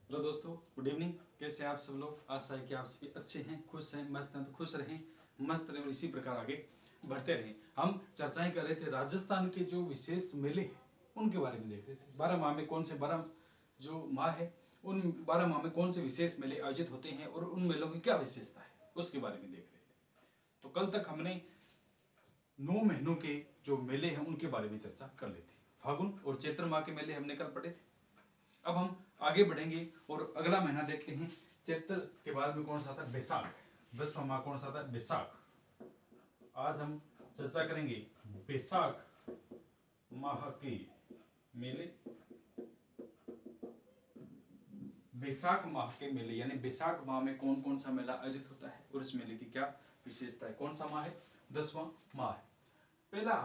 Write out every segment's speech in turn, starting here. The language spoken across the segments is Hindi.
हेलो दोस्तों, गुड इवनिंग। कैसे हैं आप सब लोग? आशा है कि आप सभी अच्छे हैं, खुश हैं, मस्त हैं। तो खुश रहें, मस्त रहें और इसी प्रकार आगे बढ़ते रहें। हम चर्चाएं कर रहे थे राजस्थान के जो विशेष मेले हैं उनके बारे में देख रहे थे। 12 माह में कौन से 12 जो माह है, उन 12 माह में कौन से विशेष मेले आयोजित होते हैं और उन मेलों की क्या विशेषता है उसके बारे में देख रहे थे। तो कल तक हमने 9 महीनों के जो मेले हैं उनके बारे में चर्चा कर ली थी। फागुन और चैत्र माह के मेले हमने कल पढ़े थे। अब हम आगे बढ़ेंगे और अगला महीना देखते हैं। चैत्र के बाद में कौन सा आता है? बैसाख। 10वां माह कौन सा आता है? बैसाख। आज हम चर्चा करेंगे बैसाख माह के मेले। बैसाख माह के मेले यानी बैसाख माह में कौन कौन सा मेला आयोजित होता है और इस मेले की क्या विशेषता है? कौन सा माह है? 10वां माह है। पहला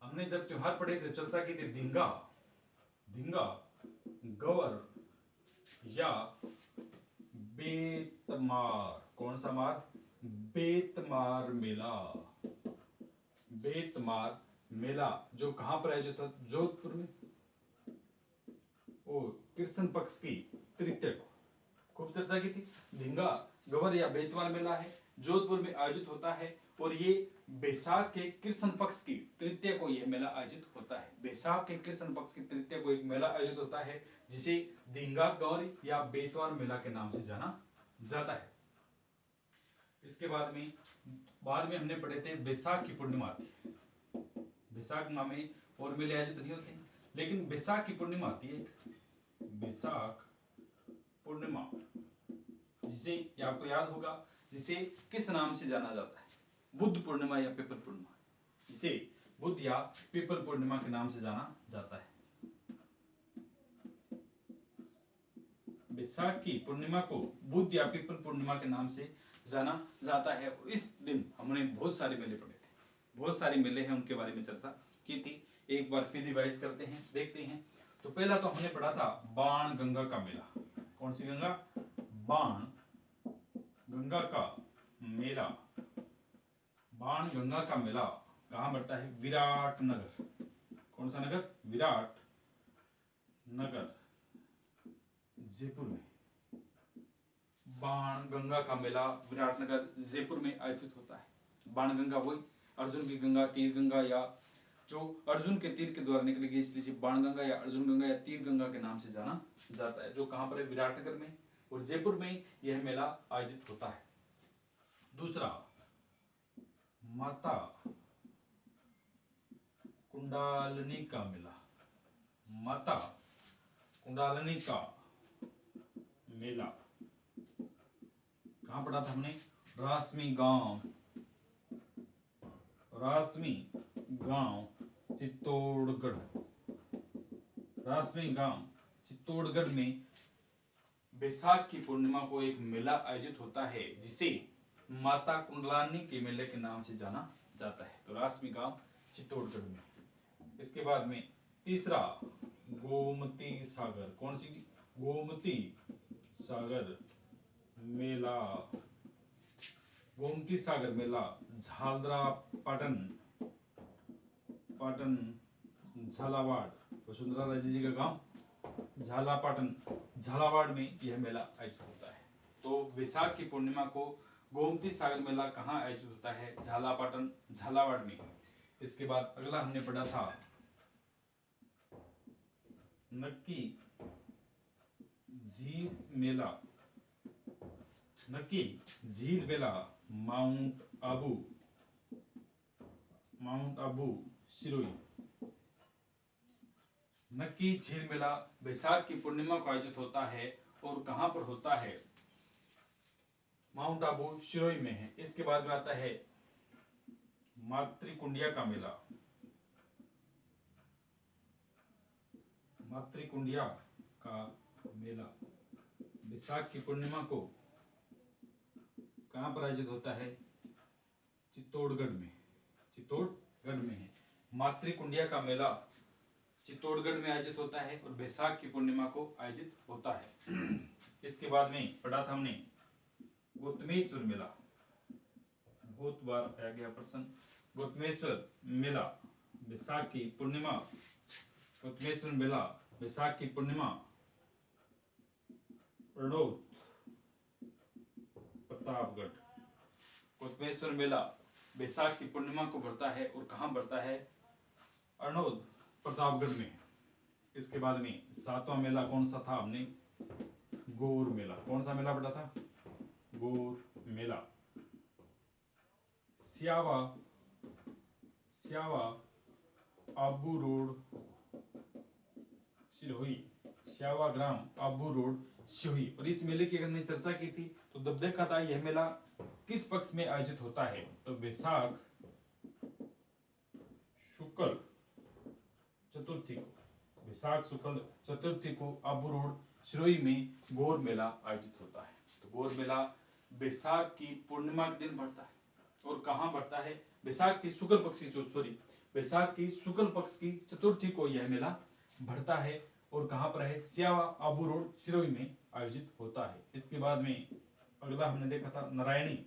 हमने जब त्योहार पढ़े थे, चर्चा की थी धिंगा, धिंगा, गवर या बेतमार। कौन सा मार? बेतमार मेला। बेतमार मेला जो कहां पर आयोजित होता? जोधपुर में। और कृष्ण पक्ष की तृतीया को खूब चर्चा की थी। धिंगा, गवर या बेतमार मेला है, जोधपुर में आयोजित होता है और ये बैसाख के कृष्ण पक्ष की तृतीया को यह मेला आयोजित होता है। बैसाख के कृष्ण पक्ष की तृतीया को एक मेला आयोजित होता है जिसे धिंगा, गौर या बेतवार मेला के नाम से जाना जाता है। इसके बाद में हमने पढ़े थे बैसाख की पूर्णिमा आती है। बैसाख माह में और मेले आयोजित नहीं होते हैं, लेकिन बैसाख की पूर्णिमा आती है एक, बैसाख पूर्णिमा, जिसे आपको याद होगा, जिसे किस नाम से जाना जाता है? बुद्ध पूर्णिमा या पीपल पूर्णिमा। इसे बुद्ध या पीपल पूर्णिमा के नाम से जाना जाता है। बैसाख की पूर्णिमा को बुद्ध या पीपल पूर्णिमा के नाम से जाना जाता है। इस दिन हमने बहुत सारे मेले पढ़े थे, बहुत सारे मेले हैं, उनके बारे में चर्चा की थी। एक बार फिर रिवाइज करते हैं, देखते हैं। तो पहला तो हमने पढ़ा था बाण गंगा का मेला। कौन सी गंगा? बाण गंगा का मेला। बाण गंगा का मेला कहां बढ़ता है? विराट नगर। कौन सा नगर? विराट नगर, जयपुर में। बाण गंगा का मेला विराटनगर, जयपुर में आयोजित होता है। बाण गंगा वही अर्जुन की गंगा, तीर गंगा, या जो अर्जुन के तीर के द्वारा निकली गई, इसलिए बाण गंगा या अर्जुन गंगा या तीर गंगा के नाम से जाना जाता है। जो कहां पर है? विराटनगर में और जयपुर में यह मेला आयोजित होता है। दूसरा, माता कुंडालनी का मेला। माता कुंडालनी का मेला कहां पढ़ा था हमने? रासमी गांव, रासमी गांव, चित्तौड़गढ़। रासमी गांव, चित्तौड़गढ़ में बैसाख की पूर्णिमा को एक मेला आयोजित होता है जिसे माता कुंडलानी के मेले के नाम से जाना जाता है। तो रासमी गांव, चित्तौड़गढ़ में। इसके बाद में तीसरा, गोमती सागर। कौन सी? गोमती सागर मेला। गोमती सागर मेला झालरा पाटन, पाटन झालावाड़, वसुंधरा राजे जी का गांव झालापाटन, झालावाड़ में यह मेला आयोजित होता है। तो बैसाख की पूर्णिमा को गोमती सागर मेला कहाँ आयोजित होता है? झालापाटन, झालावाड़ में। इसके बाद अगला हमने पढ़ा था नक्की झील मेला। नक्की झील मेला माउंट आबू, माउंट आबू सिरोही। नक्की झील मेला बैसाख की पूर्णिमा को आयोजित होता है और कहां पर होता है? माउंट आबू सिरोही में है। इसके बाद में आता है मातृकुंडिया का मेला। मातृकुंडिया का मेला बैसाख की पूर्णिमा को कहां पर आयोजित होता है? चित्तौड़गढ़ में, चित्तौड़गढ़ में है। मातृकुंडिया का मेला चित्तौड़गढ़ में आयोजित होता है और बैसाख की पूर्णिमा को आयोजित होता है। इसके बाद में पढ़ा था हमने गौतमेश्वर मेला। बहुत बार आ गया प्रश्न। गौतमेश्वर मेला बैसाख की पूर्णिमा, गौतमेश्वर मेला बैसाख की पूर्णिमा रणौत प्रतापगढ़। कोतमेश्वर मेला बैसाख की पूर्णिमा को बढ़ता है और कहाँ बढ़ता है? अरनोद प्रतापगढ़ में। इसके बाद में 7वां मेला कौन सा था? हमने गौर मेला। कौन सा मेला बढ़ा था? गौर मेला। स्यावा आबू रोड सिरोही। स्यावा ग्राम आबू रोड सिरोही। और इस मेले की अगर मैंने चर्चा की थी तो तब देखा था यह मेला किस पक्ष में आयोजित होता है? तो बैसाख शुक्ल चतुर्थी को, बैसाख शुक्ल चतुर्थी को आबू रोड सिरोही में गौर मेला आयोजित होता है। तो गौर मेला बैसाख की पूर्णिमा के दिन बढ़ता है और कहाँ बढ़ता है? बैसाख की शुक्ल पक्ष की बैसाख की शुक्ल पक्ष की चतुर्थी को यह मेला बढ़ता है और कहाँ पर है? स्यावा आबू रोड सिरोही में आयोजित होता है। इसके बाद में अगला हमने देखा था नारायणी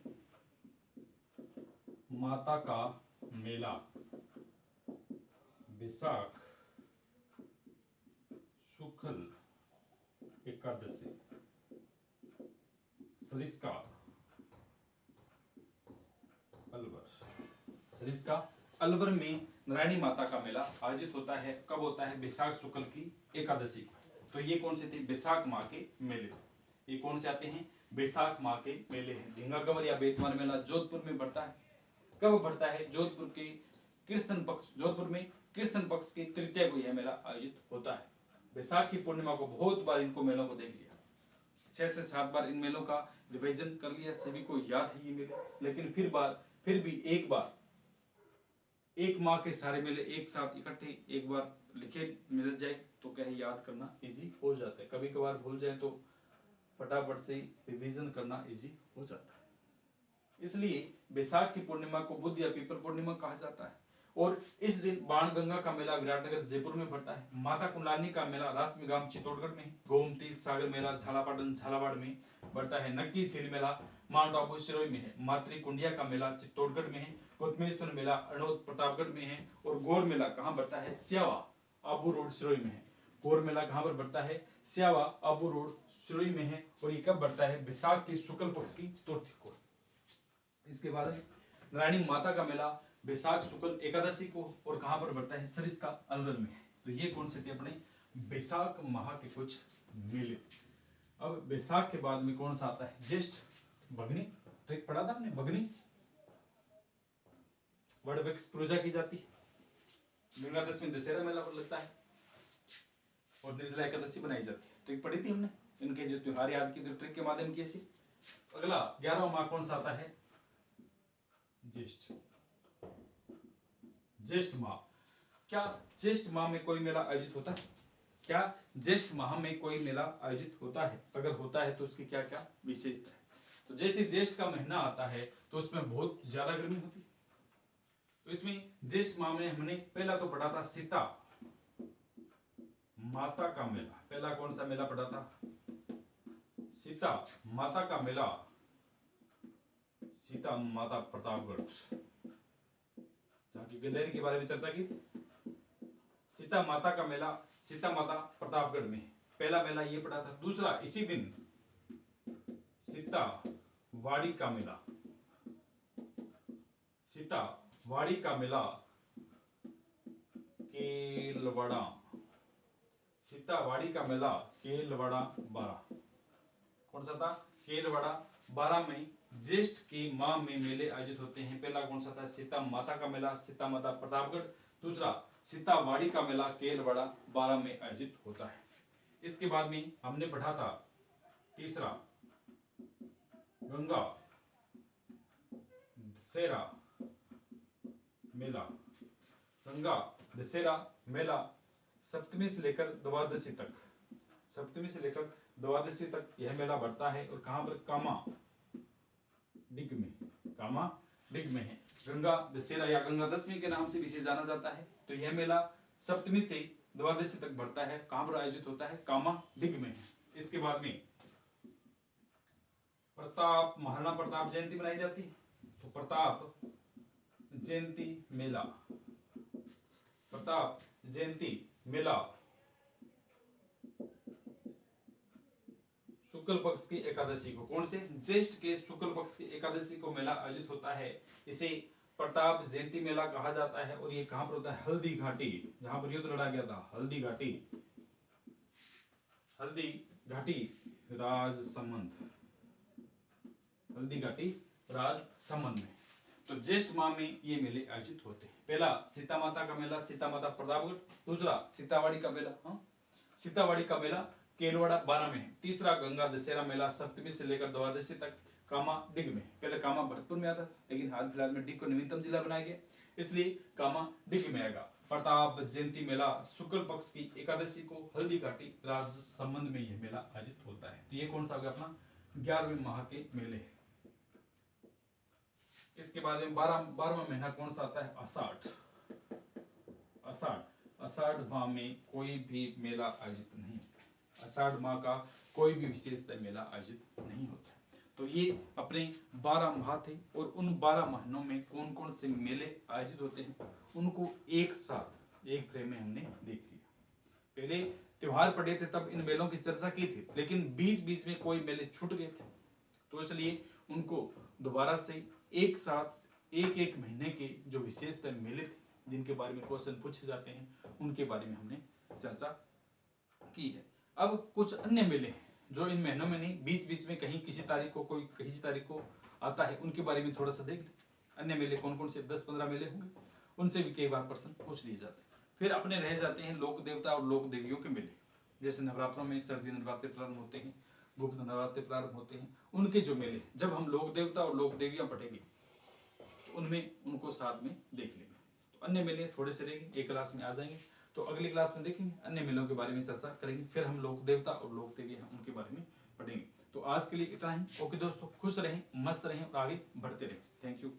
माता का मेला। बैसाख शुक्ल एकादशी सरिस्का अलवर में नारायणी माता का मेला आयोजित होता है। कब होता है? बैसाख शुक्ल की एकादशी को। तो ये कौन से थे? बैसाख माह के मेले। ये कौन से आते हैं? बैसाख माह के मेले हैं। ढींगा गंवर या बेतवाल मेला जोधपुर में बढ़ता है। कब बढ़ता है? जोधपुर में कृष्ण पक्ष की तृतीया को यह मेला आयोजित होता है। बैसाख की पूर्णिमा को बहुत बार इनको मेलों को देख लिया, 6 से 7 बार इन मेलों का रिवीजन कर लिया, सभी को याद है ये मेले। लेकिन फिर भी एक माह के सारे मेले एक साथ इकट्ठे एक बार लिखे मिल जाए तो क्या याद करना इजी हो जाता है। कभी कभार भूल जाए तो फटाफट से रिवीजन करना इजी हो जाता है। इसलिए बैसाख की पूर्णिमा को बुध या पीपल पूर्णिमा कहा जाता है। और इस दिन बाणगंगा का मेला विराटनगर जयपुर में बढ़ता है। माता कुंडलानी का मेला रासमेगाम चित्तौड़गढ़ में। गोमती सागर मेला झालावाड़ में बढ़ता है। नक्की झील मेला माउंट आबू सिरोही में है। मातृ कुंडिया का मेला चित्तौड़गढ़ में है। कोतमेश्वर मेला अरनोद प्रतापगढ़ में है। और गौर मेला कहाँ बढ़ता है? स्यावा आबू रोड सिरोही में है। गौर मेला कहाँ पर बढ़ता है? स्यावा आबू रोड सिरोही में है। और ये कब बढ़ता है? बैसाख की शुक्ल पक्ष की चतुर्थी को। इसके बाद नारायणी माता का मेला बैसाख शुक्ल एकादशी को और कहां पर बढ़ता है? सरिस्का अलवर में। तो ये कौन से थे अपने बैसाख माह के कुछ मेले। अब बैसाख के बाद में कौन सा आता है? ज्येष्ठ भगनी। ट्रिक पढ़ा था हमने, भगनी वड़ वृक्ष पूजा की जाती है। गंगा दशमी दशहरा मेला पर लगता है और निर्जला एकादशी बनाई जाती है। ट्रिक पढ़ी थी हमने, इनके जो त्योहार याद किए ट्रिक के माध्यम कैसे। अगला 11वां माह कौन सा आता है? ज्येष्ठ माह। क्या ज्येष्ठ माह में कोई मेला आयोजित होता है? क्या ज्येष्ठ माह में कोई मेला आयोजित होता है? अगर होता है तो उसकी क्या क्या विशेषता है? तो जैसे ज्येष्ठ का महीना आता है तो उसमें बहुत ज्यादा गर्मी होती है। तो इसमें ज्येष्ठ माह में हमने पहला तो पढ़ा था सीता माता का मेला। पहला कौन सा मेला पढ़ा था? सीता माता का मेला, सीता माता प्रतापगढ़, जहाँ की गदेरी के बारे में चर्चा की थी। सीता माता का मेला सीता माता प्रतापगढ़ में पहला मेला ये पड़ा था। दूसरा इसी दिन सीता वाड़ी का मेला, सीता वाड़ी का मेला केलवाड़ा, सीता वाड़ी का मेला केलवाड़ा 12। कौन सा था? केलवाड़ा 12 में ज्येष्ठ के माह में मेले आयोजित होते हैं। पहला कौन सा था? सीता माता का मेला सीता माता प्रतापगढ़। दूसरा सीता वाड़ी का मेला केलवाड़ा 12 में आयोजित होता है। इसके बाद में हमने पढ़ा था तीसरा गंगा दशहरा मेला। गंगा दशहरा मेला सप्तमी से लेकर द्वादशी तक, सप्तमी से लेकर द्वादशी तक यह मेला बढ़ता है। और कहां पर? कामा डिग में, कामा डिग में है। गंगा दशहरा या गंगा दशमी के नाम से भी जाना जाता है। तो यह मेला सप्तमी से द्वादशी तक बढ़ता है। कहां पर आयोजित होता है? कामा डिग में है। इसके बाद में प्रताप महाराणा प्रताप जयंती मनाई जाती है। तो प्रताप जयंती मेला, प्रताप जयंती मेला शुक्ल पक्ष की एकादशी को, कौन से, ज्येष्ठ के शुक्ल पक्ष की एकादशी को मेला आयोजित होता है। इसे प्रताप जयंती मेला कहा जाता है और ये कहां पर होता है, हल्दी घाटी, जहां पर युद्ध लड़ा गया था, हल्दी घाटी, हल्दी घाटी राजसमंद, हल्दी घाटी राजसमंद में। तो ज्येष्ठ माह में ये मेले आयोजित होते हैं। पहला सीता माता का मेला, सीता माता प्रतापगढ़। दूसरा सीतावाड़ी का मेला, सीतावाड़ी का मेला केलवाड़ा 12 में है। तीसरा गंगा दशहरा मेला सप्तमी से लेकर द्वादशी तक कामा डिग में। पहले कामा भरतपुर में आता था, लेकिन हाल फिलहाल में डिग को नवीनतम जिला बनाया गया, इसलिए कामा डिग में आएगा। प्रताप जयंती मेला शुक्ल पक्ष की एकादशी को हल्दी घाटी राजसमंद में यह मेला आयोजित होता है। तो ये कौन सा हो गया अपना 11वें माह के मेले है। इसके बाद में 12वां महीना कौन सा आता है, आषाढ़। आषाढ़ माह में कोई भी मेला आयोजित नहीं, आषाढ़ माह का कोई भी विशेष मेला आयोजित नहीं होता है। तो ये अपने 12 माह थे और उन 12 महीनों में कौन कौन से मेले आयोजित होते हैं उनको एक साथ एक फ्रेम में हमने देख लिया। पहले त्योहार पड़े थे तब इन मेलों की चर्चा की थी, लेकिन बीच बीच में कोई मेले छूट गए थे, तो इसलिए उनको दोबारा से एक साथ एक एक महीने के जो विशेषतः मेले थे जिनके बारे में क्वेश्चन पूछे जाते हैं उनके बारे में हमने चर्चा की है। अब कुछ अन्य मेले हैं जो इन महीनों में नहीं, बीच बीच में कहीं किसी तारीख को कोई किसी तारीख को आता है, उनके बारे में थोड़ा सा देख लें। अन्य मेले कौन कौन से 10-15 मेले होंगे, उनसे भी कई बार प्रश्न पूछ लिए जाते हैं। फिर अपने रह जाते हैं लोक देवता और लोक देवियों के मेले, जैसे नवरात्रों में सर्दी नवरात्रे प्रारंभ होते हैं, गुप्त नवरात्रे प्रारंभ होते हैं, उनके जो मेले, जब हम लोक देवता और लोक देवियां पढ़ेंगे तो उनमें उनको साथ में देख लेंगे। तो अन्य मेले थोड़े से रहेंगे, एक क्लास में आ जाएंगे, तो अगली क्लास में देखेंगे अन्य मेलों के बारे में चर्चा करेंगे, फिर हम लोक देवता और लोक देवियां उनके बारे में पढ़ेंगे। तो आज के लिए इतना ही। ओके दोस्तों, खुश रहें, मस्त रहें और आगे बढ़ते रहें। Thank you.